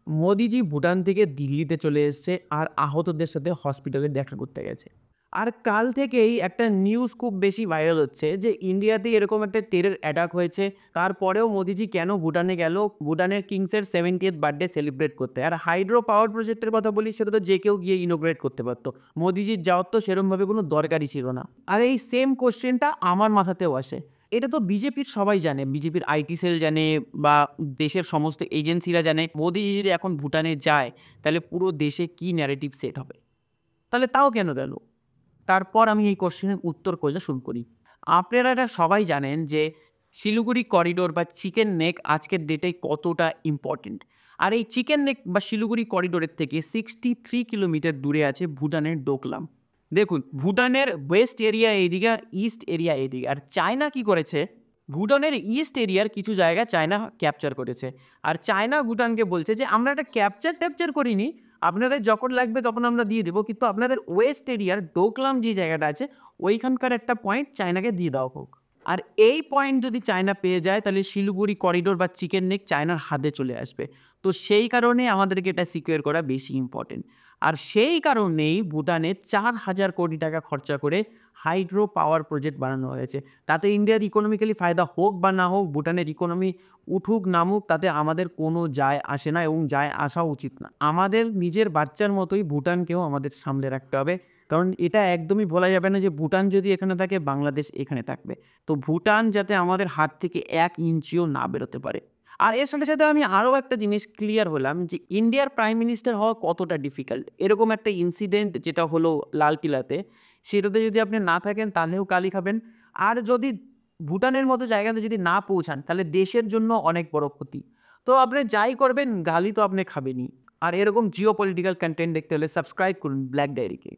মোদিজি ভুটান থেকে দিল্লিতে চলে এসছে আর আহতদের সাথে হসপিটালে দেখা করতে গেছে। আর কাল থেকেই একটা নিউজ খুব বেশি ভাইরাল হচ্ছে যে ইন্ডিয়াতে এরকম একটা টেরর অ্যাটাক হয়েছে। তারপরেও মোদিজি কেন ভুটানে গেল? ভুটানের কিংসের 70th বার্থডে সেলিব্রেট করতে। আর হাইড্রো পাওয়ার প্রজেক্টের কথা বলি, সেটা তো যে কেউ গিয়ে ইনোগ্রেট করতে পারতো। মোদিজির যাওয়ার তো সেরমভাবে কোনো দরকারই ছিল না। আর এই সেম কোশ্চেনটা আমার মাথাতেও আসে। এটা তো বিজেপির সবাই জানে, বিজেপির আইটি সেল জানে বা দেশের সমস্ত এজেন্সিরা জানে মোদি যদি এখন ভুটানে যায় তাহলে পুরো দেশে কি ন্যারেটিভ সেট হবে। তাহলে তাও কেন গেল? তারপর আমি এই কোশ্চেনের উত্তর খোঁজা শুরু করি। আপনারা এটা সবাই জানেন যে শিলিগুড়ি করিডোর বা চিকেন নেক আজকের ডেটে কতটা ইম্পর্টেন্ট। আর এই চিকেন নেক বা শিলিগুড়ি করিডোরের থেকে 63 কিলোমিটার দূরে আছে ভুটানের ডোকলাম। দেখুন, ভুটানের ওয়েস্ট এরিয়া এইদিকে, ইস্ট এরিয়া এইদিকে। আর চায়না কি করেছে? ভুটানের ইস্ট এরিয়ার কিছু জায়গা চায়না ক্যাপচার করেছে। আর চায়না ভুটানকে বলছে যে আমরা এটা ক্যাপচার করিনি, আপনাদের যখন লাগবে তখন আমরা দিয়ে দেবো, কিন্তু আপনাদের ওয়েস্ট এরিয়ার ডোকলাম যে জায়গাটা আছে ওইখানকার একটা পয়েন্ট চায়নাকে দিয়ে দেওয়া হোক। আর এই পয়েন্ট যদি চায়না পেয়ে যায় তাহলে শিলিগুড়ি করিডোর বা চিকেন নেক চায়নার হাতে চলে আসবে। তো সেই কারণে আমাদেরকে এটা সিকিউর করা বেশি ইম্পর্টেন্ট। আর সেই কারণেই ভুটানে 4,000 কোটি টাকা খরচা করে হাইড্রো পাওয়ার প্রজেক্ট বানানো হয়েছে। তাতে ইন্ডিয়ার ইকোনমিক্যালি ফায়দা হোক বা না হোক, ভুটানের ইকোনমি উঠুক নামুক, তাতে আমাদের কোনো যায় আসে না এবং যায় আসা উচিত না। আমাদের নিজের বাচ্চার মতোই ভুটানকেও আমাদের সামলে রাখতে হবে। কারণ এটা একদমই বলা যাবে না যে ভুটান যদি এখানে থাকে বাংলাদেশ এখানে থাকবে। তো ভুটান যাতে আমাদের হাত থেকে 1 ইঞ্চিও না বেরোতে পারে। আর এর সাথে সাথে আমি আরও একটা জিনিস ক্লিয়ার হলাম যে ইন্ডিয়ার প্রাইম মিনিস্টার হওয়া কতটা ডিফিকাল্ট। এরকম একটা ইনসিডেন্ট যেটা হলো লালকিল্লাতে, সেটাতে যদি আপনি না থাকেন তাহলেও গালি খাবেন। আর যদি ভুটানের মতো জায়গাতে যদি না পৌঁছান তাহলে দেশের জন্য অনেক বড় ক্ষতি। তো আপনি যাই করবেন গালি তো আপনি খাবেনই। আর এরকম জিও পলিটিক্যাল কন্টেন্ট দেখতে হলে সাবস্ক্রাইব করুন ব্ল্যাক ডায়েরিকে।